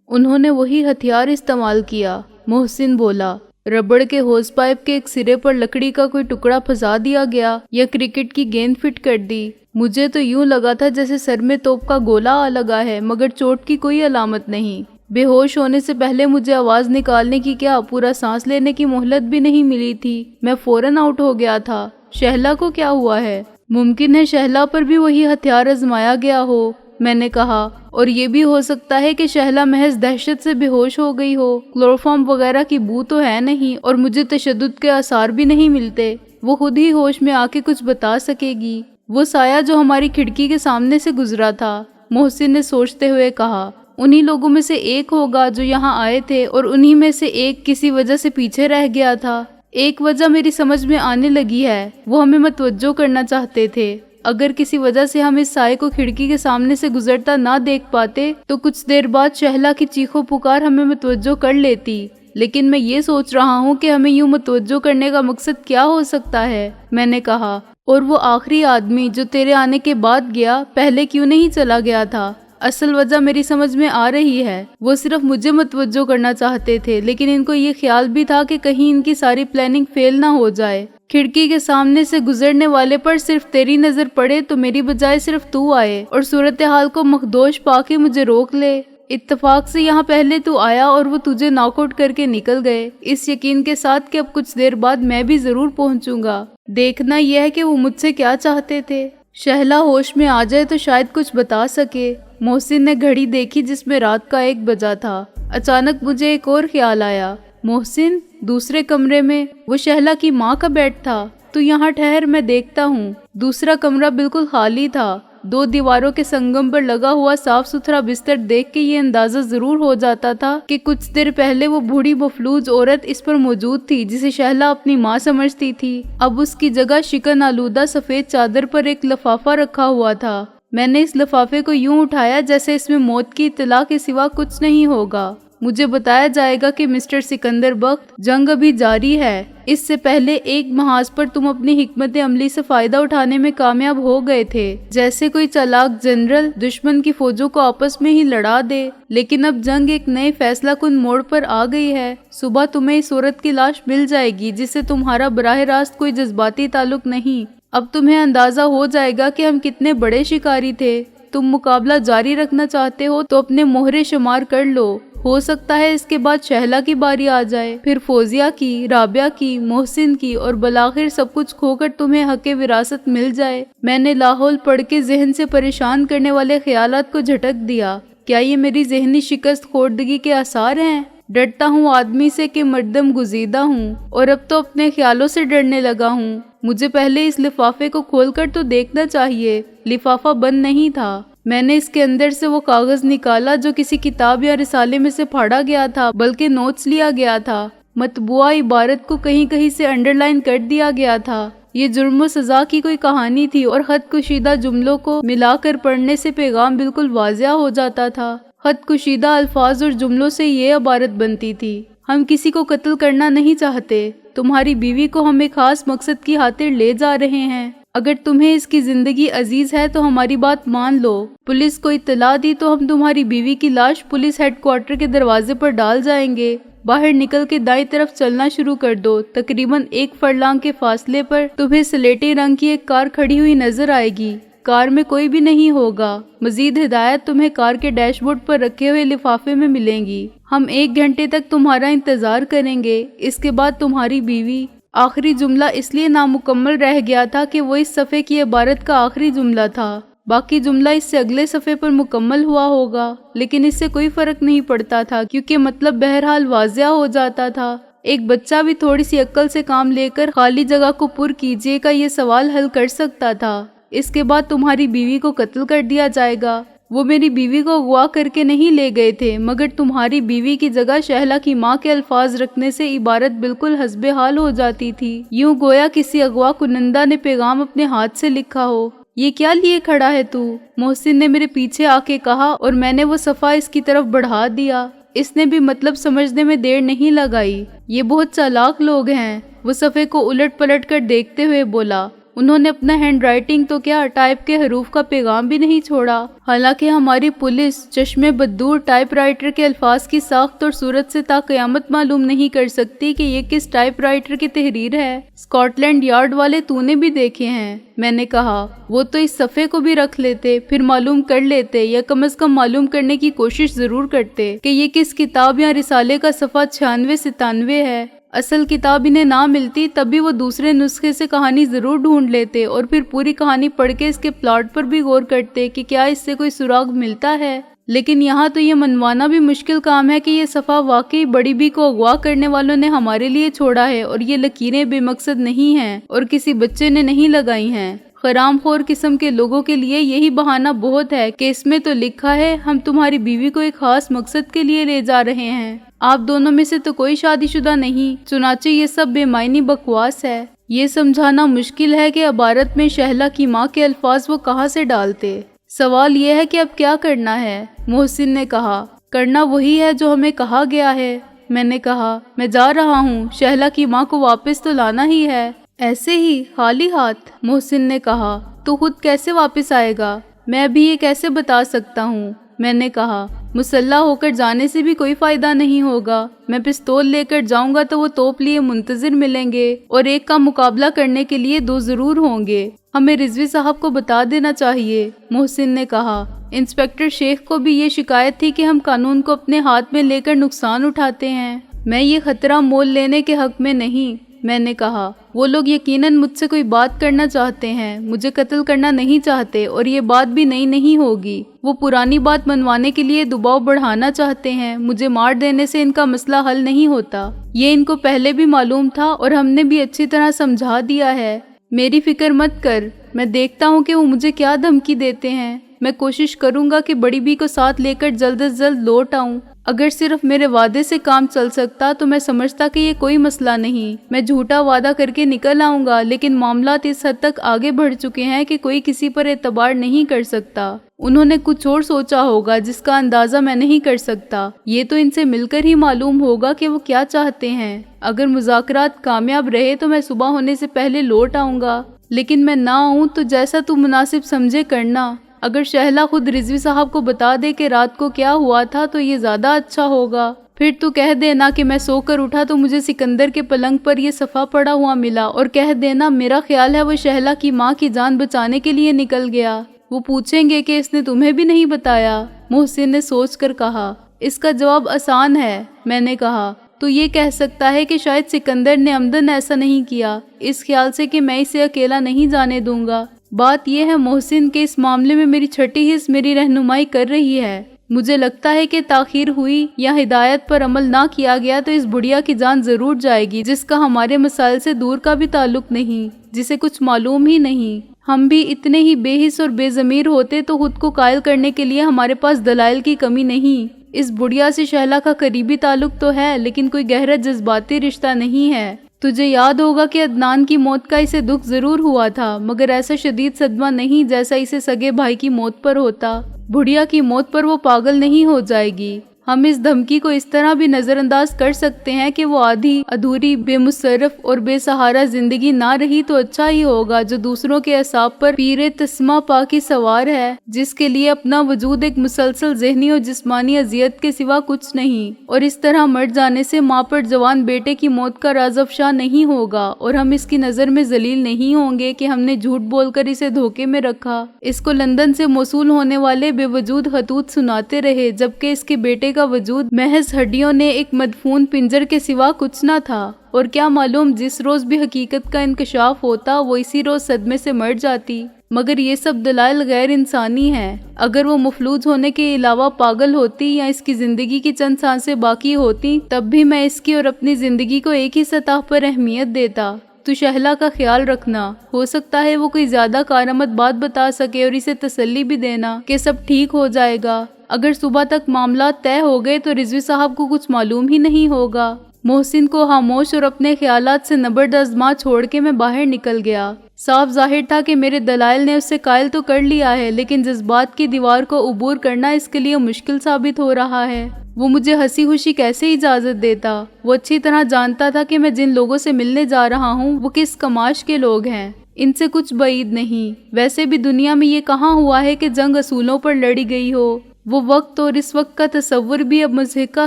انہوں نے وہی ہتھیار استعمال کیا، محسن بولا۔ ربڑ کے ہوز پائپ کے ایک سرے پر لکڑی کا کوئی ٹکڑا پھنسا دیا گیا یا کرکٹ کی گیند فٹ کر دی۔ مجھے تو یوں لگا تھا جیسے سر میں توپ کا گولہ آ لگا ہے، مگر چوٹ کی کوئی علامت نہیں۔ بے ہوش ہونے سے پہلے مجھے آواز نکالنے کی کیا پورا سانس لینے کی مہلت بھی نہیں ملی تھی، میں فوراً آؤٹ ہو گیا تھا۔ شہلا کو کیا ہوا ہے؟ ممکن ہے شہلا پر بھی وہی ہتھیار آزمایا گیا ہو، میں نے کہا، اور یہ بھی ہو سکتا ہے کہ شہلا محض دہشت سے بے ہوش ہو گئی ہو۔ کلوروفارم وغیرہ کی بو تو ہے نہیں اور مجھے تشدد کے آثار بھی نہیں ملتے، وہ خود ہی ہوش میں آ کے کچھ بتا سکے گی۔ وہ سایہ جو ہماری کھڑکی کے سامنے سے گزرا تھا، محسن نے سوچتے ہوئے کہا، انہی لوگوں میں سے ایک ہوگا جو یہاں آئے تھے اور انہی میں سے ایک کسی وجہ سے پیچھے رہ گیا تھا۔ ایک وجہ میری سمجھ میں آنے لگی ہے، وہ ہمیں متوجہ کرنا چاہتے تھے۔ اگر کسی وجہ سے ہم اس سائے کو کھڑکی کے سامنے سے گزرتا نہ دیکھ پاتے تو کچھ دیر بعد شہلا کی چیخو پکار ہمیں متوجہ کر لیتی، لیکن میں یہ سوچ رہا ہوں کہ ہمیں یوں متوجہ کرنے کا مقصد کیا ہو سکتا ہے، میں نے کہا۔ اور وہ آخری آدمی جو تیرے آنے کے بعد گیا، پہلے کیوں نہیں چلا گیا تھا؟ اصل وجہ میری سمجھ میں آ رہی ہے، وہ صرف مجھے متوجہ کرنا چاہتے تھے، لیکن ان کو یہ خیال بھی تھا کہ کہیں ان کی ساری پلاننگ فیل نہ ہو جائے۔ کھڑکی کے سامنے سے گزرنے والے پر صرف تیری نظر پڑے تو میری بجائے صرف تو آئے اور صورتحال کو مخدوش پا کے مجھے روک لے۔ اتفاق سے یہاں پہلے تو آیا اور وہ تجھے ناک آؤٹ کر کے نکل گئے، اس یقین کے ساتھ کہ اب کچھ دیر بعد میں بھی ضرور پہنچوں گا۔ دیکھنا یہ ہے کہ وہ مجھ سے کیا چاہتے تھے۔ شہلا ہوش میں آ جائے تو شاید کچھ بتا سکے۔ محسن نے گھڑی دیکھی جس میں رات کا 1 بجا تھا۔ اچانک مجھے ایک اور خیال آیا۔ محسن، دوسرے کمرے میں وہ شہلا کی ماں کا بیڈ تھا، تو یہاں ٹھہر، میں دیکھتا ہوں۔ دوسرا کمرہ بالکل خالی تھا۔ 2 دیواروں کے سنگم پر لگا ہوا صاف ستھرا بستر دیکھ کے یہ اندازہ ضرور ہو جاتا تھا کہ کچھ دیر پہلے وہ بوڑھی مفلوج عورت اس پر موجود تھی جسے شہلا اپنی ماں سمجھتی تھی۔ اب اس کی جگہ شکن آلودہ سفید چادر پر ایک لفافہ رکھا ہوا تھا۔ میں نے اس لفافے کو یوں اٹھایا جیسے اس میں موت کی اطلاع کے سوا کچھ نہیں ہوگا۔ مجھے بتایا جائے گا کہ مسٹر سکندر بخت، جنگ ابھی جاری ہے۔ اس سے پہلے ایک محاذ پر تم اپنی حکمت عملی سے فائدہ اٹھانے میں کامیاب ہو گئے تھے، جیسے کوئی چالاک جنرل دشمن کی فوجوں کو آپس میں ہی لڑا دے، لیکن اب جنگ ایک نئے فیصلہ کن موڑ پر آ گئی ہے۔ صبح تمہیں اس عورت کی لاش مل جائے گی جس سے تمہارا براہ راست کوئی جذباتی تعلق نہیں۔ اب تمہیں اندازہ ہو جائے گا کہ ہم کتنے بڑے شکاری تھے۔ تم مقابلہ جاری رکھنا چاہتے ہو تو اپنے مہرے شمار کر لو، ہو سکتا ہے اس کے بعد شہلا کی باری آ جائے، پھر فوزیہ کی، رابعہ کی، محسن کی، اور بالآخر سب کچھ کھو کر تمہیں حق وراثت مل جائے۔ میں نے لاحول پڑھ کے ذہن سے پریشان کرنے والے خیالات کو جھٹک دیا۔ کیا یہ میری ذہنی شکست خوردگی کے آثار ہیں؟ ڈرتا ہوں آدمی سے کہ مردم گزیدہ ہوں، اور اب تو اپنے خیالوں سے ڈرنے لگا ہوں۔ مجھے پہلے اس لفافے کو کھول کر تو دیکھنا چاہیے۔ لفافہ بند نہیں تھا۔ میں نے اس کے اندر سے وہ کاغذ نکالا جو کسی کتاب یا رسالے میں سے پھاڑا گیا تھا، بلکہ نوٹس لیا گیا تھا۔ مطبوعہ عبارت کو کہیں کہیں سے انڈر لائن کر دیا گیا تھا۔ یہ جرم و سزا کی کوئی کہانی تھی اور خط کشیدہ جملوں کو ملا کر پڑھنے سے پیغام بالکل واضح ہو جاتا تھا۔ خط کشیدہ الفاظ اور جملوں سے یہ عبارت بنتی تھی: ہم کسی کو قتل کرنا نہیں چاہتے، تمہاری بیوی کو ہم ایک خاص مقصد کی خاطر لے جا رہے ہیں۔ اگر تمہیں اس کی زندگی عزیز ہے تو ہماری بات مان لو۔ پولیس کو اطلاع دی تو ہم تمہاری بیوی کی لاش پولیس ہیڈ کوارٹر کے دروازے پر ڈال جائیں گے۔ باہر نکل کے دائیں طرف چلنا شروع کر دو۔ تقریباً 1 فرلانگ کے فاصلے پر تمہیں سلیٹی رنگ کی ایک کار کھڑی ہوئی نظر آئے گی۔ کار میں کوئی بھی نہیں ہوگا۔ مزید ہدایت تمہیں کار کے ڈیش بورڈ پر رکھے ہوئے لفافے میں ملیں گی۔ ہم 1 گھنٹے تک تمہارا انتظار کریں گے۔ اس کے بعد تمہاری بیوی۔ آخری جملہ اس لیے نامکمل رہ گیا تھا کہ وہ اس صفحے کی عبارت کا آخری جملہ تھا۔ باقی جملہ اس سے اگلے صفحے پر مکمل ہوا ہوگا، لیکن اس سے کوئی فرق نہیں پڑتا تھا کیونکہ مطلب بہرحال واضح ہو جاتا تھا۔ ایک بچہ بھی تھوڑی سی عقل سے کام لے کر خالی جگہ کو پر کیجیے کا یہ سوال حل کر سکتا تھا۔ اس کے بعد تمہاری بیوی کو قتل کر دیا جائے گا۔ وہ میری بیوی کو اغوا کر کے نہیں لے گئے تھے، مگر تمہاری بیوی کی جگہ شہلا کی ماں کے الفاظ رکھنے سے عبارت بالکل حسب حال ہو جاتی تھی، یوں گویا کسی اغوا کنندہ نے پیغام اپنے ہاتھ سے لکھا ہو۔ یہ کیا لیے کھڑا ہے تو؟ محسن نے میرے پیچھے آ کے کہا اور میں نے وہ صفحہ اس کی طرف بڑھا دیا۔ اس نے بھی مطلب سمجھنے میں دیر نہیں لگائی۔ یہ بہت چالاک لوگ ہیں۔ وہ صفحے کو الٹ پلٹ کر دیکھتے ہوئے بولا، उन्होंने अपना हैंड राइटिंग तो क्या, टाइप के हरूफ का पैगाम भी नहीं छोड़ा। हालांकि हमारी पुलिस चश्मे बदूर टाइप राइटर के अल्फाज की साख्त और सूरत से ता क़यामत मालूम नहीं कर सकती कि ये किस टाइप राइटर की तहरीर है। स्कॉटलैंड यार्ड वाले तूने भी देखे हैं? मैंने कहा। वो तो इस सफ़े को भी रख लेते, फिर मालूम कर लेते, या कम से कम मालूम करने की कोशिश जरूर करते कि ये किस किताब या रिसाले का सफ़ा 96-97 है। असल किताब इन्हें ना मिलती तब भी वो दूसरे नुस्खे से कहानी जरूर ढूंढ लेते और फिर पूरी कहानी पढ़ के इसके प्लॉट पर भी गौर करते कि क्या इससे कोई सुराग मिलता है। लेकिन यहाँ तो ये मनवाना भी मुश्किल काम है कि ये सफ़ा वाकई बड़ी बी को अगवा करने वालों ने हमारे लिए छोड़ा है और ये लकीरें बेमकसद नहीं हैं और किसी बच्चे ने नहीं लगाई हैं। हरामखोर किस्म के लोगों के लिए यही बहाना बहुत है कि इसमें तो लिखा है हम तुम्हारी बीवी को एक खास मकसद के लिए ले जा रहे हैं। आप दोनों में से तो कोई शादीशुदा नहीं, चुनाचे ये सब बेमायनी बकवास है। ये समझाना मुश्किल है कि अबारत में शहला की माँ के अल्फाज वो कहाँ से डालते। सवाल ये है कि अब क्या करना है? मोहसिन ने कहा। करना वही है जो हमें कहा गया है। मैंने कहा, मैं जा रहा हूँ, शहला की माँ को वापस तो लाना ही है। ऐसे ही खाली हाथ? मोहसिन ने कहा। तो खुद कैसे वापस आएगा? मैं अभी ये कैसे बता सकता हूँ? मैंने कहा। मुसल्ला होकर जाने से भी कोई फायदा नहीं होगा। मैं पिस्तौल लेकर जाऊंगा तो वो तोप लिए मुंतजिर मिलेंगे और एक का मुकाबला करने के लिए दो जरूर होंगे। हमें रिजवी साहब को बता देना चाहिए, मोहसिन ने कहा। इंस्पेक्टर शेख को भी ये शिकायत थी कि हम कानून को अपने हाथ में लेकर नुकसान उठाते हैं। मैं ये खतरा मोल लेने के हक में नहीं, मैंने कहा। वो लोग यकीनन मुझसे कोई बात करना चाहते हैं, मुझे कत्ल करना नहीं चाहते और ये बात भी नई नहीं होगी। वो पुरानी बात मनवाने के लिए दबाव बढ़ाना चाहते हैं। मुझे मार देने से इनका मसला हल नहीं होता। ये इनको पहले भी मालूम था और हमने भी अच्छी तरह समझा दिया है। मेरी फिक्र मत कर, मैं देखता हूँ कि वो मुझे क्या धमकी देते हैं। मैं कोशिश करूँगा कि बड़ी बी को साथ लेकर जल्द से जल्द लौट आऊँ। अगर सिर्फ मेरे वादे से काम चल सकता तो मैं समझता कि ये कोई मसला नहीं, मैं झूठा वादा करके निकल आऊंगा। लेकिन मामलात इस हद तक आगे बढ़ चुके हैं कि कोई किसी पर एतबार नहीं कर सकता। उन्होंने कुछ और सोचा होगा जिसका अंदाजा मैं नहीं कर सकता। ये तो इनसे मिलकर ही मालूम होगा कि वो क्या चाहते हैं। अगर मुज़ाकरात कामयाब रहे तो मैं सुबह होने से पहले लौट आऊंगा, लेकिन मैं ना आऊँ तो जैसा तू मुनासिब समझे करना। अगर शहला खुद रिजवी साहब को बता दे कि रात को क्या हुआ था तो ये ज्यादा अच्छा होगा। फिर तू कह देना कि मैं सोकर उठा तो मुझे सिकंदर के पलंग पर ये सफ़ा पड़ा हुआ मिला और कह देना मेरा ख्याल है वो शहला की माँ की जान बचाने के लिए निकल गया। वो पूछेंगे कि इसने तुम्हें भी नहीं बताया, मोहसिन ने सोच कर कहा। इसका जवाब आसान है, मैंने कहा। तो ये कह सकता है कि शायद सिकंदर ने अमदन ऐसा नहीं किया, इस ख्याल से कि मैं इसे अकेला नहीं जाने दूंगा। बात यह है मोहसिन के इस मामले में मेरी छठी हिस्स मेरी रहनुमाई कर रही है। मुझे लगता है कि ताखीर हुई या हिदायत पर अमल ना किया गया तो इस बुढ़िया की जान जरूर जाएगी, जिसका हमारे मसाइल से दूर का भी ताल्लुक नहीं, जिसे कुछ मालूम ही नहीं। हम भी इतने ही बेहिस और बेजमीर होते तो खुद को कायल करने के लिए हमारे पास दलाइल की कमी नहीं। इस बुढ़िया से शहला का करीबी ताल्लुक तो है, लेकिन कोई गहरा जज्बाती रिश्ता नहीं है। तुझे याद होगा कि अदनान की मौत का इसे दुख जरूर हुआ था, मगर ऐसा शदीद सदमा नहीं जैसा इसे सगे भाई की मौत पर होता। बुढ़िया की मौत पर वो पागल नहीं हो जाएगी। हम इस धमकी को इस तरह भी नजरअंदाज कर सकते हैं कि वो आधी अधूरी बेमुसर्रफ और बेसहारा जिंदगी ना रही तो अच्छा ही होगा, जो दूसरों के असाब पर पीरे तस्मा पाकी सवार है, जिसके लिए अपना वजूद एक मुसलसल ज़हनी और जिस्मानी अजियत के सिवा कुछ नहीं। और इस तरह मर जाने से माँ पर जवान बेटे की मौत का राज अफशा नहीं होगा और हम इसकी नज़र में जलील नहीं होंगे कि हमने झूठ बोलकर इसे धोखे में रखा। इसको लंदन से मौसूल होने वाले बेवजूद खतूत सुनाते रहे, जबकि इसके बेटे का वजूद महज हड्डियों ने एक मदफून पिंजर के सिवा कुछ न था। और क्या मालूम जिस रोज भी हकीकत का इंकशाफ होता वो इसी रोज सदमे से मर जाती। मगर ये सब दलाइल गैर इंसानी हैं। अगर वो मफलूज होने के अलावा पागल होती या इसकी जिंदगी की चंद सांसें बाकी होती, तब भी मैं इसकी और अपनी जिंदगी को एक ही सतह पर अहमियत देता। तू शहला का ख्याल रखना, हो सकता है वो कोई ज्यादा कारआमद बात बता सके और इसे तसल्ली भी देना कि सब ठीक हो जाएगा। अगर सुबह तक मामला तय हो गए तो रिजवी साहब को कुछ मालूम ही नहीं होगा। मोहसिन को खामोश और अपने ख्यालात से नबर्द आजमा छोड़ के मैं बाहर निकल गया। साफ जाहिर था कि मेरे दलाइल ने उससे कायल तो कर लिया है, लेकिन जज्बात की दीवार को उबूर करना इसके लिए मुश्किल साबित हो रहा है। वो मुझे हंसी खुशी कैसे इजाजत देता। वो अच्छी तरह जानता था कि मैं जिन लोगों से मिलने जा रहा हूँ वो किस कमाश के लोग हैं। इनसे कुछ बईद नहीं। वैसे भी दुनिया में ये कहाँ हुआ है कि जंग असूलों पर लड़ी गई हो। वो वक्त और इस वक्त का तस्वुर भी अब मज़े का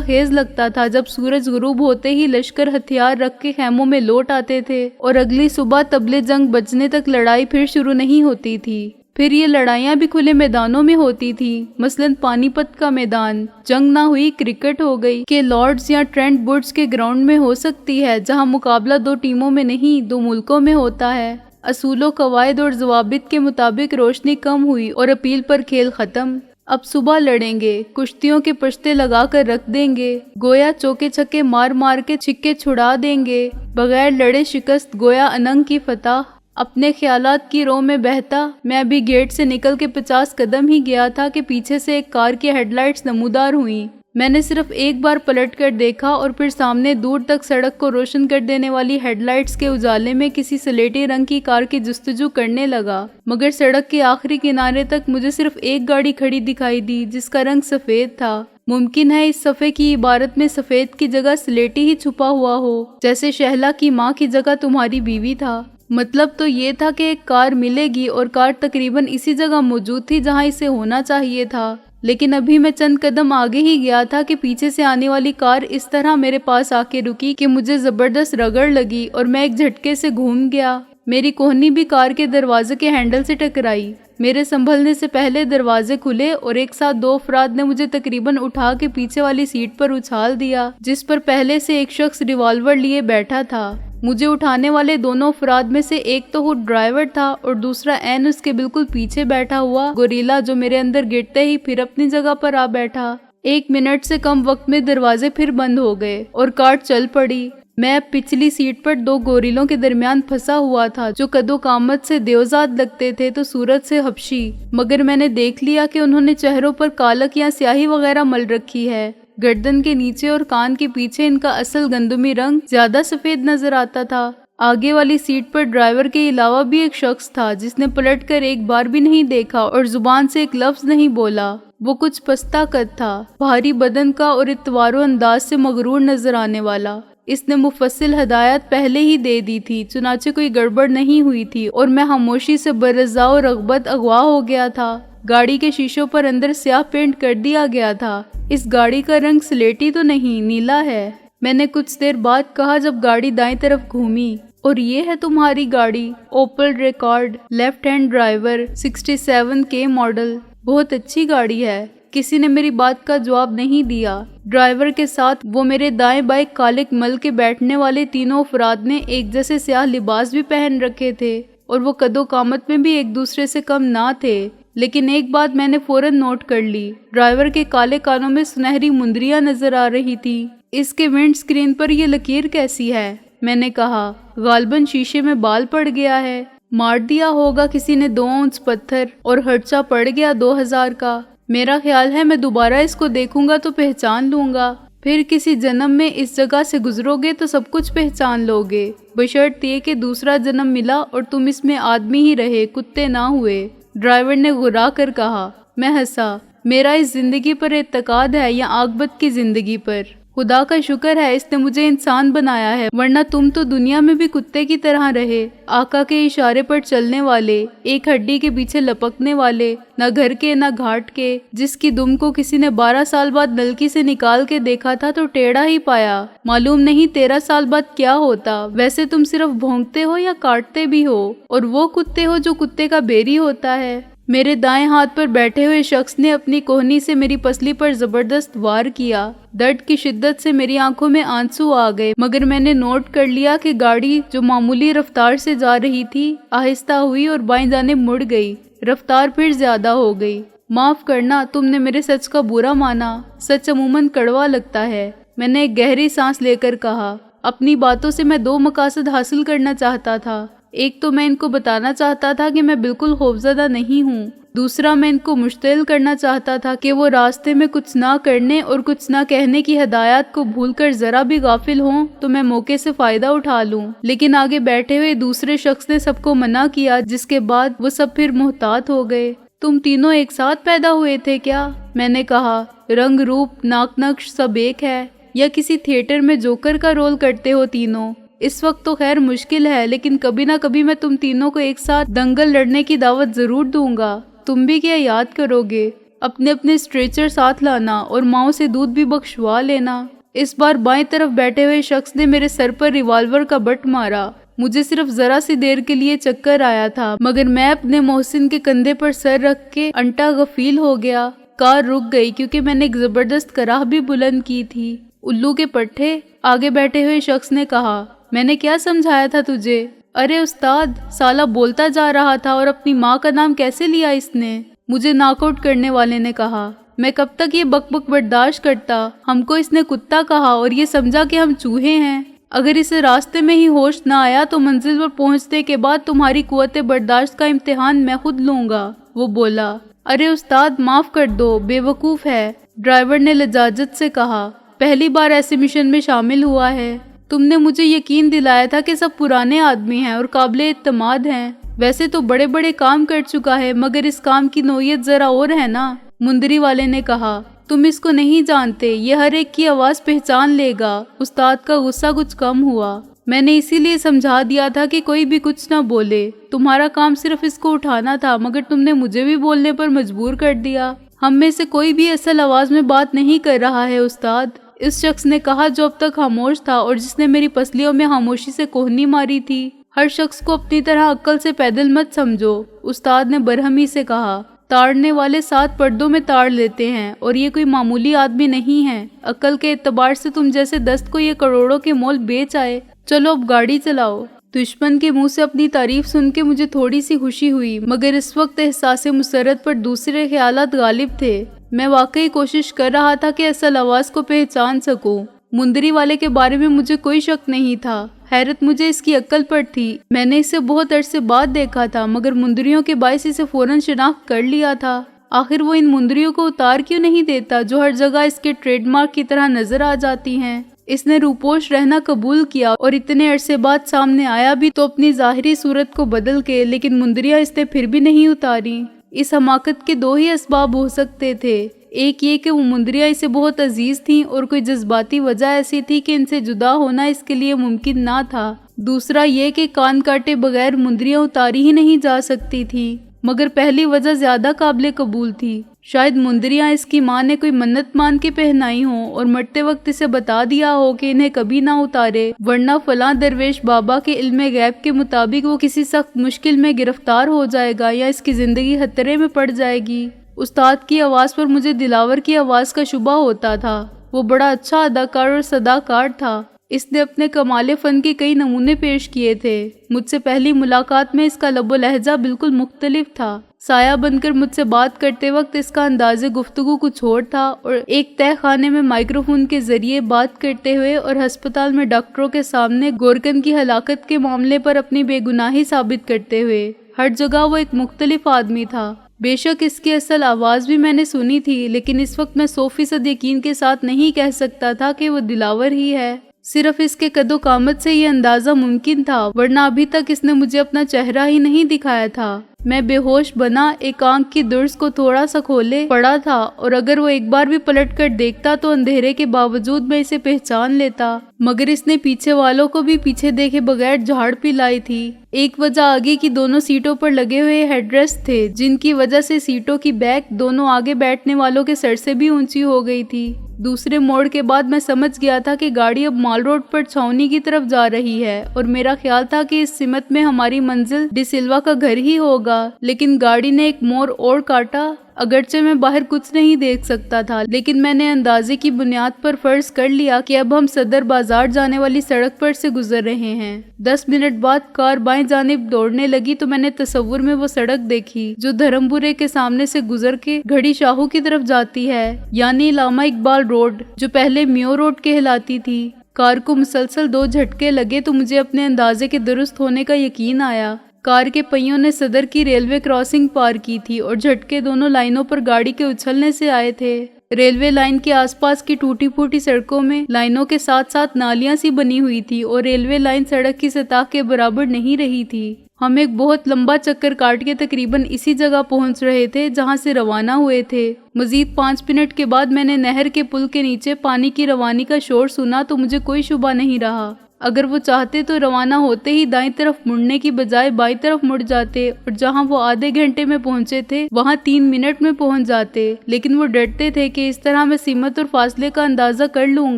खेज लगता था जब सूरज गुरूब होते ही लश्कर हथियार रख के खेमों में लौट आते थे और अगली सुबह तबले जंग बजने तक लड़ाई फिर शुरू नहीं होती थी। फिर ये लड़ाइयाँ भी खुले मैदानों में होती थी, मसलन पानीपत का मैदान। जंग ना हुई क्रिकेट हो गई कि लॉर्ड्स या ट्रेंट बुड्स के ग्राउंड में हो सकती है, जहाँ मुकाबला 2 टीमों में नहीं 2 मुल्कों में होता है। असूलों, कवायद और जवाबित के मुताबिक रोशनी कम हुई और अपील पर खेल खत्म। अब सुबह लड़ेंगे, कुश्तियों के पश्ते लगा कर रख देंगे, गोया चौके छक्के मार मार के छिक्के छुड़ा देंगे, बगैर लड़े शिकस्त गोया अनंग की फतह। अपने ख्यालात की रो में बहता मैं अभी गेट से निकल के 50 कदम ही गया था कि पीछे से एक कार की हेडलाइट्स नमूदार हुई। मैंने सिर्फ एक बार पलट कर देखा और फिर सामने दूर तक सड़क को रोशन कर देने वाली हेडलाइट्स के उजाले में किसी स्लेटी रंग की कार की जुस्तजू करने लगा। मगर सड़क के आखिरी किनारे तक मुझे सिर्फ एक गाड़ी खड़ी दिखाई दी जिसका रंग सफेद था। मुमकिन है इस सफ़े की इबारत में सफेद की जगह स्लेटी ही छुपा हुआ हो, जैसे शहला की माँ की जगह तुम्हारी बीवी था। मतलब तो ये था कि एक कार मिलेगी और कार तकरीबन इसी जगह मौजूद थी जहाँ इसे होना चाहिए था। लेकिन अभी मैं चंद कदम आगे ही गया था कि पीछे से आने वाली कार इस तरह मेरे पास आके रुकी कि मुझे जबरदस्त रगड़ लगी और मैं एक झटके से घूम गया। मेरी कोहनी भी कार के दरवाजे के हैंडल से टकराई। मेरे संभलने से पहले दरवाजे खुले और एक साथ 2 अफराद ने मुझे तकरीबन उठा के पीछे वाली सीट पर उछाल दिया, जिस पर पहले से एक शख्स रिवॉल्वर लिए बैठा था। मुझे उठाने वाले दोनों अफराद में से एक तो खुद ड्राइवर था और दूसरा ऐन उसके बिल्कुल पीछे बैठा हुआ गोरीला, जो मेरे अंदर गिरते ही फिर अपनी जगह पर आ बैठा। 1 मिनट से कम वक्त में दरवाजे फिर बंद हो गए और कार चल पड़ी। मैं पिछली सीट पर 2 गोरिलों के दरमियान फंसा हुआ था, जो कदो कामत से देवजात लगते थे तो सूरत से हबशी। मगर मैंने देख लिया कि उन्होंने चेहरों पर कालक या स्याही वगैरह मल रखी है। गर्दन के नीचे और कान के पीछे इनका असल गंदमी रंग ज्यादा सफेद नजर आता था। आगे वाली सीट पर ड्राइवर के अलावा भी एक शख्स था जिसने पलटकर एक बार भी नहीं देखा और जुबान से एक लफ्ज नहीं बोला। वो कुछ पस्ता कद था, भारी बदन का और इतवारो अंदाज से मगरूर नजर आने वाला। इसने मुफस्सिल हदायत पहले ही दे दी थी, चुनाचे कोई गड़बड़ नहीं हुई थी और मैं खामोशी से बरज़ा और रग़बत अगवा हो गया था। गाड़ी के शीशों पर अंदर स्याह पेंट कर दिया गया था। इस गाड़ी का रंग स्लेटी तो नहीं, नीला है। मैंने कुछ देर बाद कहा जब गाड़ी दाएं तरफ घूमी। और ये है तुम्हारी गाड़ी? ओपल रिकॉर्ड, लेफ्ट हैंड ड्राइवर, 67 के मॉडल। बहुत अच्छी गाड़ी है। किसी ने मेरी बात का जवाब नहीं दिया। ड्राइवर के साथ वो मेरे दाएं बाएं काले मल के बैठने वाले तीनों अफराद ने एक जैसे स्याह लिबास भी पहन रखे थे और वो कदो कामत में भी एक दूसरे से कम ना थे। लेकिन एक बात मैंने फौरन नोट कर ली, ड्राइवर के काले कानों में सुनहरी मुंदरियां नजर आ रही थी। इसके विंड स्क्रीन पर ये लकीर कैसी है? मैंने कहा। गालबन शीशे में बाल पड़ गया है, मार दिया होगा किसी ने 2 औंस पत्थर और खर्चा पड़ गया 2000 का। मेरा ख्याल है मैं दोबारा इसको देखूंगा तो पहचान लूंगा। फिर किसी जन्म में इस जगह से गुजरोगे तो सब कुछ पहचान लोगे, बशर्ते कि दूसरा जन्म मिला और तुम इसमें आदमी ही रहे, कुत्ते ना हुए। ड्राइवर ने गुर्रा कर कहा। मैं हंसा। मेरा इस जिंदगी पर एतकाद है या आकबत की जिंदगी पर? खुदा का शुक्र है इसने मुझे इंसान बनाया है, वरना तुम तो दुनिया में भी कुत्ते की तरह रहे, आका के इशारे पर चलने वाले, एक हड्डी के पीछे लपकने वाले, न घर के न घाट के, जिसकी दुम को किसी ने 12 साल बाद नलकी से निकाल के देखा था तो टेढ़ा ही पाया। मालूम नहीं 13 साल बाद क्या होता। वैसे तुम सिर्फ भौंकते हो या काटते भी हो, और वो कुत्ते हो जो कुत्ते का बेरी होता है। मेरे दाएं हाथ पर बैठे हुए शख्स ने अपनी कोहनी से मेरी पसली पर जबरदस्त वार किया। दर्द की शिद्दत से मेरी आंखों में आंसू आ गए, मगर मैंने नोट कर लिया कि गाड़ी जो मामूली रफ्तार से जा रही थी आहिस्ता हुई और बाएं जाने मुड़ गई। रफ्तार फिर ज्यादा हो गई। माफ करना, तुमने मेरे सच का बुरा माना। सच अमूमन कड़वा लगता है। मैंने एक गहरी सांस लेकर कहा। अपनी बातों से मैं 2 मकासद हासिल करना चाहता था। एक तो मैं इनको बताना चाहता था कि मैं बिल्कुल खौफजदा नहीं हूँ। दूसरा, मैं इनको मुश्तिल करना चाहता था कि वो रास्ते में कुछ ना करने और कुछ ना कहने की हदायत को भूलकर जरा भी गाफिल हों तो मैं मौके से फायदा उठा लूं। लेकिन आगे बैठे हुए दूसरे शख्स ने सबको मना किया, जिसके बाद वो सब फिर मुहतात हो गए। तुम तीनों एक साथ पैदा हुए थे क्या? मैंने कहा। रंग रूप नाक नक्श सब एक है, या किसी थिएटर में जोकर का रोल करते हो तीनों? इस वक्त तो खैर मुश्किल है, लेकिन कभी ना कभी मैं तुम तीनों को एक साथ दंगल लड़ने की दावत जरूर दूंगा। तुम भी क्या याद करोगे? अपने अपने स्ट्रेचर साथ लाना और माओ से दूध भी बख्शवा लेना। इस बार बाएं तरफ बैठे हुए शख्स ने मेरे सर पर रिवॉल्वर का बट मारा। मुझे सिर्फ जरा सी देर के लिए चक्कर आया था, मगर मैं अपने मोहसिन के कंधे पर सर रख के अंटा गफील हो गया। कार रुक गई क्योंकि मैंने एक जबरदस्त कराह भी बुलंद की थी। उल्लू के पट्टे, आगे बैठे हुए शख्स ने कहा। मैंने क्या समझाया था तुझे? अरे उस्ताद, साला बोलता जा रहा था और अपनी माँ का नाम कैसे लिया इसने? मुझे नॉकआउट करने वाले ने कहा। मैं कब तक ये बकबक बर्दाश्त करता? हमको इसने कुत्ता कहा और ये समझा कि हम चूहे हैं। अगर इसे रास्ते में ही होश न आया तो मंजिल पर पहुंचने के बाद तुम्हारी कुव्वत बर्दाश्त का इम्तिहान मैं खुद लूंगा। वो बोला। अरे उस्ताद माफ कर दो, बेवकूफ है, ड्राइवर ने लजाजत से कहा। पहली बार ऐसे मिशन में शामिल हुआ है। तुमने मुझे यकीन दिलाया था कि सब पुराने आदमी हैं और काबिले इत्तेमाद हैं। वैसे तो बड़े बड़े काम कर चुका है, मगर इस काम की नोयत जरा और है ना, मुंदरी वाले ने कहा। तुम इसको नहीं जानते, ये हर एक की आवाज पहचान लेगा। उस्ताद का गुस्सा कुछ कम हुआ। मैंने इसीलिए समझा दिया था कि कोई भी कुछ ना बोले। तुम्हारा काम सिर्फ इसको उठाना था, मगर तुमने मुझे भी बोलने पर मजबूर कर दिया। हम में से कोई भी असल आवाज में बात नहीं कर रहा है उस्ताद, इस शख्स ने कहा जो अब तक खामोश था और जिसने मेरी पसलियों में खामोशी से कोहनी मारी थी। हर शख्स को अपनी तरह अक्ल से पैदल मत समझो, उस्ताद ने बरहमी से कहा। ताड़ने वाले 7 पर्दों में ताड़ लेते हैं और ये कोई मामूली आदमी नहीं है। अक्ल के एतबार से तुम जैसे दस्त को ये करोड़ों के मोल बेच आए। चलो अब गाड़ी चलाओ। दुश्मन के मुंह से अपनी तारीफ सुन के मुझे थोड़ी सी खुशी हुई, मगर इस वक्त एहसासे मुसरत पर दूसरे ख्यालात गालिब थे। मैं वाकई कोशिश कर रहा था कि असल आवाज को पहचान सकूं। मुंदरी वाले के बारे में मुझे कोई शक नहीं था। हैरत मुझे इसकी अक्ल पर थी। मैंने इसे बहुत अरसे बाद देखा था, मगर मुंदरियों के बायस इसे फौरन शिनाख्त कर लिया था। आखिर वो इन मुंदरियों को उतार क्यों नहीं देता जो हर जगह इसके ट्रेडमार्क की तरह नजर आ जाती हैं? इसने रूपोश रहना कबूल किया और इतने अरसे बाद सामने आया भी तो अपनी जाहिरी सूरत को बदल के, लेकिन मुंदरियां इसने फिर भी नहीं उतारी। इस हमाकत के 2 ही असबाब हो सकते थे। एक ये कि वो मुंदरियां इसे बहुत अजीज थीं और कोई जज्बाती वजह ऐसी थी कि इनसे जुदा होना इसके लिए मुमकिन ना था। दूसरा ये कि कान काटे बगैर मुंदरियां उतारी ही नहीं जा सकती थी, मगर पहली वजह ज्यादा काबिले कबूल थी। शायद मुंदरियां इसकी माँ ने कोई मन्नत मान के पहनाई हो और मरते वक्त इसे बता दिया हो कि इन्हें कभी ना उतारे, वरना फलां दरवेश बाबा के इल्मे गैब के मुताबिक वो किसी सख्त मुश्किल में गिरफ्तार हो जाएगा या इसकी जिंदगी खतरे में पड़ जाएगी। उस्ताद की आवाज़ पर मुझे दिलावर की आवाज़ का शुबा होता था। वो बड़ा अच्छा अदाकार और सदाकार था। इसने अपने कमाले फन के कई नमूने पेश किए थे। मुझसे पहली मुलाकात में इसका लबो लहजा बिल्कुल मुख्तलिफ था। साया बनकर मुझसे बात करते वक्त इसका अंदाज़े गुफ्तगू कुछ और था और एक तय खाने में माइक्रोफोन के जरिए बात करते हुए और अस्पताल में डॉक्टरों के सामने गोरकन की हलाकत के मामले पर अपनी बेगुनाही साबित करते हुए हर जगह वो एक मुख्तलिफ आदमी था। बेशक इसकी असल आवाज़ भी मैंने सुनी थी, लेकिन इस वक्त मैं 100% यकीन के साथ नहीं कह सकता था कि वो दिलावर ही है। सिर्फ इसके कदो कामत से ये अंदाज़ा मुमकिन था, वरना अभी तक इसने मुझे अपना चेहरा ही नहीं दिखाया था। मैं बेहोश बना एक आंख की दुर्स को थोड़ा सा खोले पड़ा था और अगर वो एक बार भी पलट कर देखता तो अंधेरे के बावजूद मैं इसे पहचान लेता, मगर इसने पीछे वालों को भी पीछे देखे बगैर झाड़ पिलाई थी। एक वजह आगे की दोनों सीटों पर लगे हुए हेडरेस्ट थे, जिनकी वजह से सीटों की बैक दोनों आगे बैठने वालों के सर से भी ऊंची हो गई थी। दूसरे मोड़ के बाद मैं समझ गया था कि गाड़ी अब माल रोड पर छावनी की तरफ जा रही है और मेरा ख्याल था कि इस सिमत में हमारी मंजिल डिसिल्वा का घर ही होगा, लेकिन गाड़ी ने एक मोड़ और काटा। अगरचे मैं बाहर कुछ नहीं देख सकता था, लेकिन मैंने अंदाजे की बुनियाद पर फर्ज कर लिया कि अब हम सदर बाजार जाने वाली सड़क पर से गुजर रहे हैं। 10 मिनट बाद कार बाएं जानिब दौड़ने लगी तो मैंने तस्वुर में वो सड़क देखी जो धर्मपुरे के सामने से गुजर के घड़ी शाहू की तरफ जाती है, यानी इलामा इकबाल रोड, जो पहले मियो रोड कहलाती थी। कार को मुसलसल 2 झटके लगे तो मुझे अपने अंदाजे के दुरुस्त होने का यकीन आया। कार के पहियों ने सदर की रेलवे क्रॉसिंग पार की थी और झटके दोनों लाइनों पर गाड़ी के उछलने से आए थे। रेलवे लाइन के आसपास की टूटी फूटी सड़कों में लाइनों के साथ साथ नालियां सी बनी हुई थी और रेलवे लाइन सड़क की सतह के बराबर नहीं रही थी। हम एक बहुत लंबा चक्कर काट के तकरीबन इसी जगह पहुंच रहे थे जहां से रवाना हुए थे। मजीद 5 मिनट के बाद मैंने नहर के पुल के नीचे पानी की रवानी का शोर सुना तो मुझे कोई शुबा नहीं रहा। اگر وہ چاہتے تو روانہ ہوتے ہی دائیں طرف مڑنے کی بجائے بائیں طرف مڑ جاتے اور جہاں وہ آدھے گھنٹے میں پہنچے تھے وہاں 3 منٹ میں پہنچ جاتے، لیکن وہ ڈرتے تھے کہ اس طرح میں سمت اور فاصلے کا اندازہ کر لوں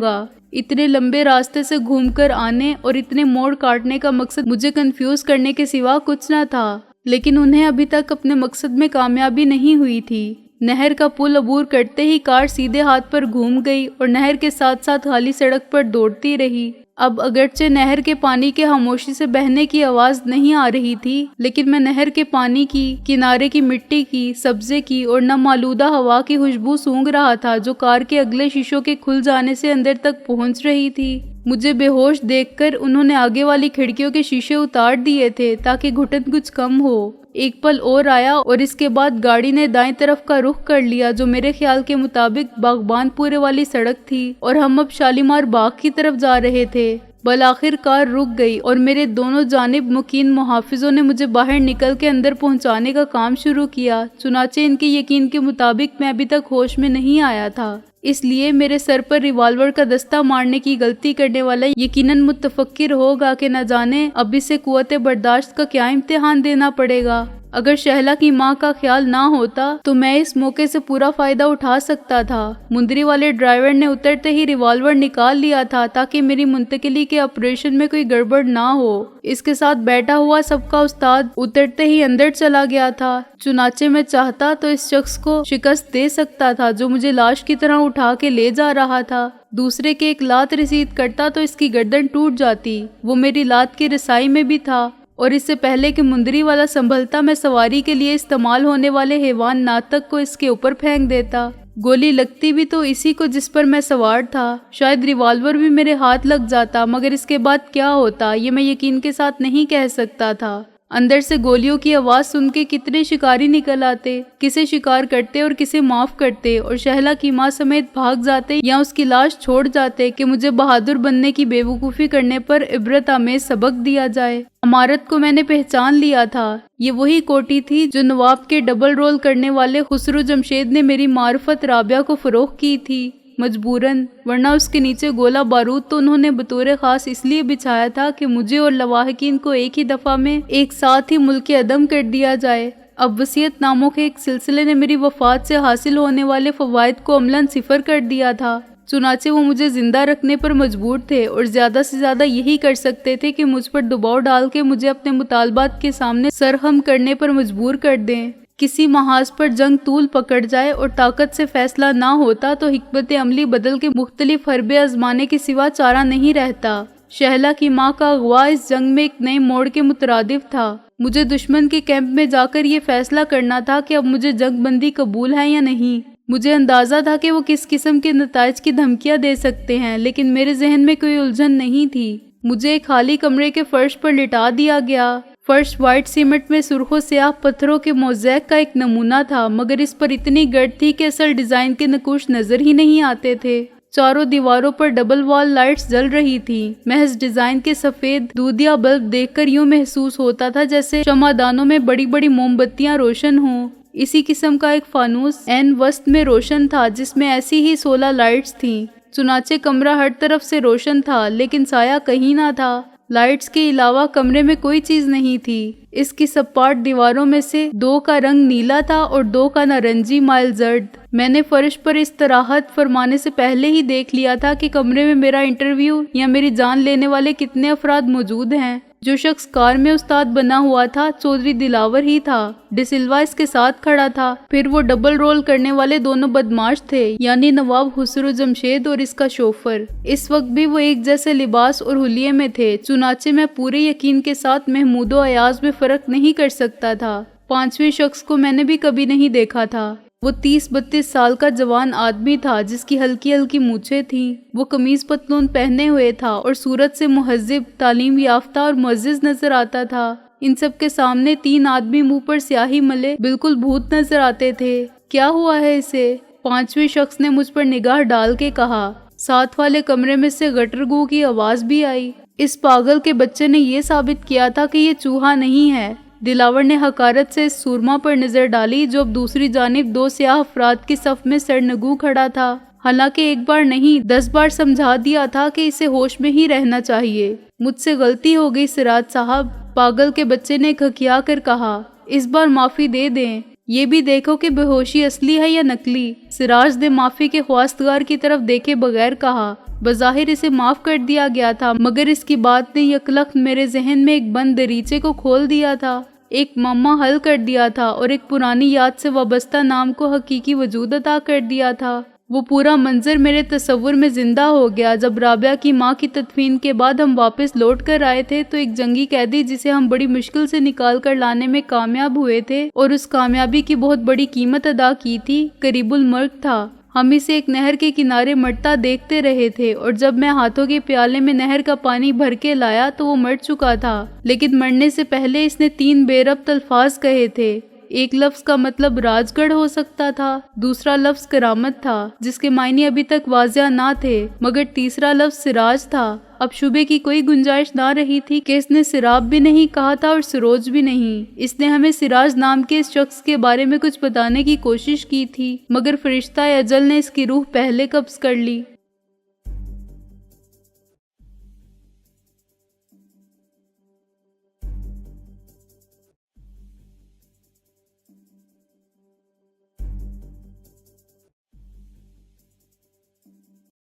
گا۔ اتنے لمبے راستے سے گھوم کر آنے اور اتنے موڑ کاٹنے کا مقصد مجھے کنفیوز کرنے کے سوا کچھ نہ تھا، لیکن انہیں ابھی تک اپنے مقصد میں کامیابی نہیں ہوئی تھی۔ نہر کا پل عبور کرتے ہی کار سیدھے ہاتھ پر گھوم گئی اور نہر کے ساتھ ساتھ خالی سڑک پر دوڑتی رہی۔ اب اگرچہ نہر کے پانی کے خاموشی سے بہنے کی آواز نہیں آ رہی تھی، لیکن میں نہر کے پانی کی، کنارے کی مٹی کی، سبزے کی اور نم آلودہ ہوا کی خوشبو سونگھ رہا تھا جو کار کے اگلے شیشوں کے کھل جانے سے اندر تک پہنچ رہی تھی۔ مجھے بے ہوش دیکھ کر انہوں نے آگے والی کھڑکیوں کے شیشے اتار دیے تھے تاکہ گھٹن کچھ کم ہو۔ ایک پل اور آیا اور اس کے بعد گاڑی نے دائیں طرف کا رخ کر لیا جو میرے خیال کے مطابق باغبان پورے والی سڑک تھی، اور ہم اب شالیمار باغ کی طرف جا رہے تھے۔ بالآخر کار رک گئی اور میرے دونوں جانب مکین محافظوں نے مجھے باہر نکل کے اندر پہنچانے کا کام شروع کیا۔ چنانچہ ان کے یقین کے مطابق میں ابھی تک ہوش میں نہیں آیا تھا، اس لیے میرے سر پر ریوالور کا دستہ مارنے کی غلطی کرنے والا یقیناً متفکر ہوگا کہ نہ جانے اب اسے قوت برداشت کا کیا امتحان دینا پڑے گا۔ اگر شہلا کی ماں کا خیال نہ ہوتا تو میں اس موقع سے پورا فائدہ اٹھا سکتا تھا۔ مندری والے ڈرائیور نے اترتے ہی ریوالور نکال لیا تھا تاکہ میری منتقلی کے آپریشن میں کوئی گڑبڑ نہ ہو۔ اس کے ساتھ بیٹھا ہوا سب کا استاد اترتے ہی اندر چلا گیا تھا، چنانچہ میں چاہتا تو اس شخص کو شکست دے سکتا تھا جو مجھے لاش کی طرح اٹھا کے لے جا رہا تھا۔ دوسرے کے ایک لات رسید کرتا تو اس کی گردن ٹوٹ جاتی۔ وہ میری لات کی رسائی میں بھی تھا، اور اس سے پہلے کہ مندری والا سنبھلتا میں سواری کے لیے استعمال ہونے والے حیوان ناطق کو اس کے اوپر پھینک دیتا۔ گولی لگتی بھی تو اسی کو جس پر میں سوار تھا۔ شاید ریوالور بھی میرے ہاتھ لگ جاتا، مگر اس کے بعد کیا ہوتا یہ میں یقین کے ساتھ نہیں کہہ سکتا تھا۔ اندر سے گولیوں کی آواز سن کے کتنے شکاری نکل آتے، کسے شکار کرتے اور کسے معاف کرتے، اور شہلا کی ماں سمیت بھاگ جاتے یا اس کی لاش چھوڑ جاتے کہ مجھے بہادر بننے کی بے وقوفی کرنے پر عبرت آمیز سبق دیا جائے۔ عمارت کو میں نے پہچان لیا تھا، یہ وہی کوٹھی تھی جو نواب کے ڈبل رول کرنے والے خسرو جمشید نے میری معرفت رابعہ کو فروخت کی تھی، مجبوراً، ورنہ اس کے نیچے گولہ بارود تو انہوں نے بطور خاص اس لیے بچھایا تھا کہ مجھے اور لواحقین کو ایک ہی دفعہ میں ایک ساتھ ہی ملک عدم کر دیا جائے۔ اب وصیت ناموں کے ایک سلسلے نے میری وفات سے حاصل ہونے والے فوائد کو عملاً صفر کر دیا تھا، چنانچہ وہ مجھے زندہ رکھنے پر مجبور تھے اور زیادہ سے زیادہ یہی کر سکتے تھے کہ مجھ پر دباؤ ڈال کے مجھے اپنے مطالبات کے سامنے سرخم کرنے پر مجبور کر دیں۔ کسی محاذ پر جنگ طول پکڑ جائے اور طاقت سے فیصلہ نہ ہوتا تو حکمت عملی بدل کے مختلف حربے آزمانے کے سوا چارہ نہیں رہتا۔ شہلا کی ماں کا اغوا اس جنگ میں ایک نئے موڑ کے مترادف تھا۔ مجھے دشمن کے کیمپ میں جا کر یہ فیصلہ کرنا تھا کہ اب مجھے جنگ بندی قبول ہے یا نہیں۔ مجھے اندازہ تھا کہ وہ کس قسم کے نتائج کی دھمکیاں دے سکتے ہیں، لیکن میرے ذہن میں کوئی الجھن نہیں تھی۔ مجھے ایک خالی کمرے کے فرش پر لٹا دیا گیا۔ فرش وائٹ سیمنٹ میں سرخ و سیاہ پتھروں کے موزیک کا ایک نمونہ تھا، مگر اس پر اتنی گرد تھی کہ اصل ڈیزائن کے نقوش نظر ہی نہیں آتے تھے۔ چاروں دیواروں پر ڈبل وال لائٹس جل رہی تھی۔ محض ڈیزائن کے سفید دودھیا بلب دیکھ کر یوں محسوس ہوتا تھا جیسے شمعدانوں میں بڑی بڑی موم بتیاں روشن ہوں۔ اسی قسم کا ایک فانوس عین وسط میں روشن تھا جس میں ایسی ہی 16 لائٹس تھیں۔ چنانچہ کمرہ ہر طرف سے روشن تھا، لیکن سایہ کہیں نہ تھا۔ لائٹس کے علاوہ کمرے میں کوئی چیز نہیں تھی۔ اس کی سپاٹ دیواروں میں سے 2 کا رنگ نیلا تھا اور 2 کا نارنجی مائل زرد۔ میں نے فرش پر استراحت فرمانے سے پہلے ہی دیکھ لیا تھا کہ کمرے میں میرا انٹرویو یا میری جان لینے والے کتنے افراد موجود ہیں۔ جو شخص کار میں استاد بنا ہوا تھا چودھری دلاور ہی تھا۔ ڈی سلوا اس کے ساتھ کھڑا تھا۔ پھر وہ ڈبل رول کرنے والے دونوں بدماش تھے، یعنی نواب خسرو جمشید اور اس کا شوفر۔ اس وقت بھی وہ ایک جیسے لباس اور حلیے میں تھے، چنانچہ میں پورے یقین کے ساتھ محمود و ایاز میں فرق نہیں کر سکتا تھا۔ 5ویں شخص کو میں نے بھی کبھی نہیں دیکھا تھا۔ وہ 30-32 سال کا جوان آدمی تھا جس کی ہلکی ہلکی مونچھیں تھیں۔ وہ قمیض پتلون پہنے ہوئے تھا اور صورت سے مہذب، تعلیم یافتہ اور معزز نظر آتا تھا۔ ان سب کے سامنے 3 آدمی منہ پر سیاہی ملے بالکل بھوت نظر آتے تھے۔ کیا ہوا ہے اسے؟ 5ویں شخص نے مجھ پر نگاہ ڈال کے کہا۔ ساتھ والے کمرے میں سے گٹرگو کی آواز بھی آئی۔ اس پاگل کے بچے نے یہ ثابت کیا تھا کہ یہ چوہا نہیں ہے۔ دلاور نے حقارت سے اس سورما پر نظر ڈالی جو اب دوسری جانب 2 سیاہ افراد کی صف میں سرنگو کھڑا تھا۔ हालांकि एक बार नहीं 10 बार समझा दिया था कि इसे होश में ही रहना चाहिए। मुझसे गलती हो गई सिराज साहब, पागल के बच्चे ने खकिया कर कहा। इस बार माफी दे दें, ये भी देखो कि बेहोशी असली है या नकली। सिराज ने माफी के ख्वास्तगार की तरफ देखे बगैर कहा। बज़ाहिर इसे माफ कर दिया गया था, मगर इसकी बात ने यकलख्त मेरे जहन में एक बंद दरीचे को खोल दिया था, एक मम्मा हल कर दिया था और एक पुरानी याद से वाबस्ता नाम को हकीकी वजूद अता कर दिया था। वो पूरा मंजर मेरे तस्वुर में जिंदा हो गया जब राबिया की माँ की तदफीन के बाद हम वापस लौट कर आए थे तो एक जंगी कैदी जिसे हम बड़ी मुश्किल से निकाल कर लाने में कामयाब हुए थे और उस कामयाबी की बहुत बड़ी कीमत अदा की थी, करीबुल मर्ग था। हम इसे एक नहर के किनारे मरता देखते रहे थे और जब मैं हाथों के प्याले में नहर का पानी भर के लाया तो वो मर चुका था, लेकिन मरने से पहले इसने 3 बेरब्त अल्फाज कहे थे। एक लफ्ज का मतलब राजगढ़ हो सकता था, दूसरा लफ्ज करामत था जिसके मायने अभी तक वाज़िया ना थे, मगर तीसरा लफ्ज सिराज था। अब शुबे की कोई गुंजाइश ना रही थी कि इसने सिराब भी नहीं कहा था और सिरोज भी नहीं। इसने हमें सिराज नाम के इस शख्स के बारे में कुछ बताने की कोशिश की थी, मगर फरिश्ता अजल ने इसकी रूह पहले कब्ज कर ली।